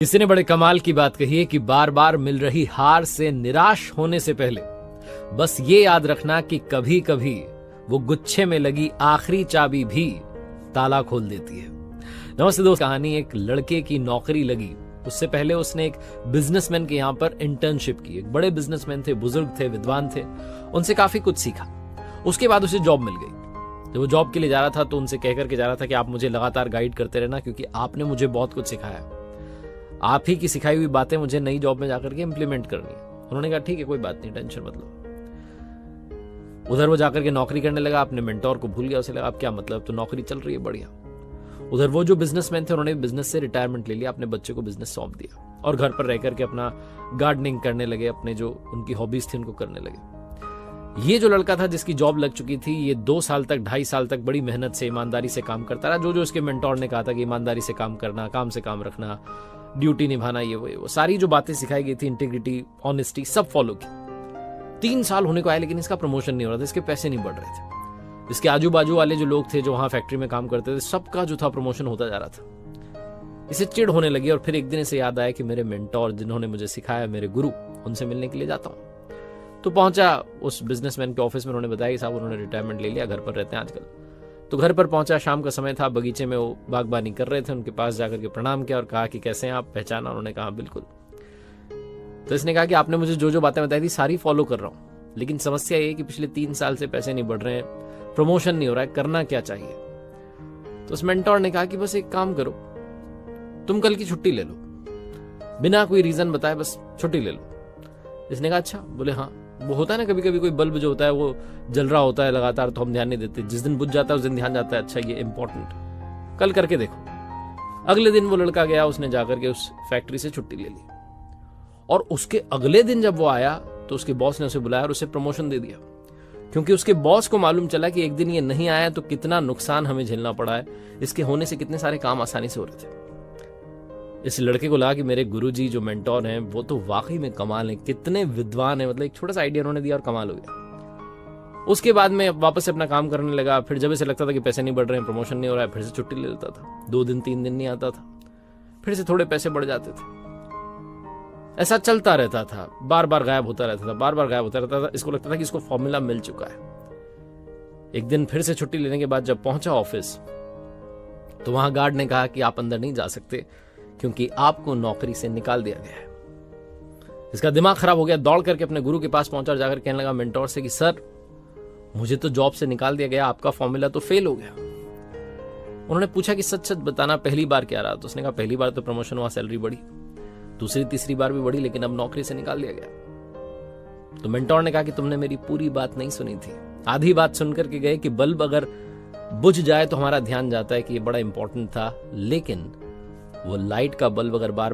किसी ने बड़े कमाल की बात कही है कि बार बार मिल रही हार से निराश होने से पहले बस ये याद रखना कि कभी कभी वो गुच्छे में लगी आखिरी चाबी भी ताला खोल देती है। नमस्ते दोस्त, कहानी एक लड़के की नौकरी लगी। उससे पहले उसने एक बिजनेसमैन के यहाँ पर इंटर्नशिप की। एक बड़े बिजनेसमैन थे, बुजुर्ग थे, विद्वान थे, उनसे काफी कुछ सीखा। उसके बाद उसे जॉब मिल गई। जब वो जॉब के लिए जा रहा था तो उनसे कह करके जा रहा था कि आप मुझे लगातार गाइड करते रहना, क्योंकि आपने मुझे बहुत कुछ सिखाया। आप ही की सिखाई हुई बातें मुझे नई जॉब में जाकर के इंप्लीमेंट करनी है। उन्होंने कहा ठीक है, कोई बात नहीं, टेंशन मत लो। उधर वो जाकर के नौकरी करने लगा, अपने मेंटोर को भूल गया। उसे लगा अब क्या मतलब, तो नौकरी चल रही है बढ़िया। उधर वो जो बिजनेसमैन थे, उन्होंने बिजनेस से रिटायरमेंट ले लिया, अपने बच्चे को बिजनेस सौंप दिया और घर पर रह करके अपना गार्डनिंग करने लगे, अपने जो उनकी हॉबीज थी उनको करने लगे। ये जो लड़का था जिसकी जॉब लग चुकी थी, ये 2 साल तक, 2.5 साल तक बड़ी मेहनत से, ईमानदारी से काम करता रहा। जो उसके मेंटोर ने कहा था कि ईमानदारी से काम करना, काम से काम रखना, ड्यूटी निभाना, ये वो सारी जो बातें सिखाई गई थी, इंटीग्रिटी, ऑनेस्टी, सब फॉलो की। 3 साल होने को आए लेकिन इसका प्रमोशन नहीं हो रहा था, इसके पैसे नहीं बढ़ रहे थे। इसके आजू बाजू वाले जो लोग थे, जो वहां फैक्ट्री में काम करते थे, सबका जो था प्रमोशन होता जा रहा था। इसे चिढ़ होने लगी और फिर एक दिन इसे याद आया कि मेरे मेंटोर जिन्होंने मुझे सिखाया, मेरे गुरु, उनसे मिलने के लिए जाता हूँ। तो पहुंचा उस बिजनेसमैन के ऑफिस में। उन्होंने बताया कि साहब उन्होंने रिटायरमेंट ले लिया, घर पर रहते हैं आजकल। तो घर पर पहुंचा, शाम का समय था, बगीचे में वो बागबानी कर रहे थे। उनके पास जाकर के प्रणाम किया और कहा कि कैसे हैं आप, पहचाना? उन्होंने कहा बिल्कुल। तो इसने कहा कि आपने मुझे जो जो बातें बताई थी सारी फॉलो कर रहा हूं, लेकिन समस्या ये है कि पिछले 3 साल से पैसे नहीं बढ़ रहे हैं, प्रमोशन नहीं हो रहा है, करना क्या चाहिए? तो उस मेंटोर ने कहा कि बस एक काम करो, तुम कल की छुट्टी ले लो, बिना कोई रीजन बताए बस छुट्टी ले लो। इसने कहा अच्छा। बोले हाँ, वो होता है ना कभी कभी कोई बल्ब जो होता है वो जल रहा होता है लगातार, तो हम ध्यान नहीं देते। जिस दिन बुझ जाता है उस दिन ध्यान जाता है, अच्छा ये इंपॉर्टेंट, कल करके देखो। अगले दिन वो लड़का गया, उसने जाकर के उस फैक्ट्री से छुट्टी ले ली। और उसके अगले दिन जब वो आया तो उसके बॉस ने उसे बुलाया और उसे प्रमोशन दे दिया, क्योंकि उसके बॉस को मालूम चला कि एक दिन ये नहीं आया तो कितना नुकसान हमें झेलना पड़ा है, इसके होने से कितने सारे काम आसानी से हो रहे थे। इस लड़के को लगा कि मेरे गुरुजी जो मेंटोर हैं वो तो वाकई में कमाल है, कितने विद्वान है। मतलब एक छोटा सा आइडिया उन्होंने दिया और कमाल हो गया। उसके बाद में वापस से अपना काम करने लगा। फिर जब इसे लगता था कि पैसे नहीं बढ़ रहे हैं, प्रमोशन नहीं हो रहा है, फिर से छुट्टी ले लेता था। 2 दिन 3 दिन नहीं आता था, फिर से थोड़े पैसे बढ़ जाते थे। ऐसा चलता रहता था, बार बार गायब होता रहता था, बार बार गायब होता रहता था। इसको लगता था कि इसको फॉर्मूला मिल चुका है। एक दिन फिर से छुट्टी लेने के बाद जब पहुंचा ऑफिस, तो वहां गार्ड ने कहा कि आप अंदर नहीं जा सकते, क्योंकि आपको नौकरी से निकाल दिया गया है। इसका दिमाग खराब हो गया, दौड़ करके अपने गुरु के पास पहुंचा और जाकर कहने लगा मेंटोर से कि सर, मुझे तो जॉब से निकाल दिया गया, आपका फॉर्मूला तो फेल हो गया। उन्होंने पूछा कि सच सच बताना, पहली बार क्या रहा? तो उसने कहा पहली बार तो प्रमोशन हुआ, सैलरी बढ़ी, दूसरी तीसरी बार भी बढ़ी, लेकिन अब नौकरी से निकाल दिया गया। तो मेंटोर ने कहा कि तुमने मेरी पूरी बात नहीं सुनी थी, आधी बात सुनकर के गए कि बल्ब अगर बुझ जाए तो हमारा ध्यान जाता है कि ये बड़ा इंपॉर्टेंट था, लेकिन वो लाइट का बल्ब अगर बार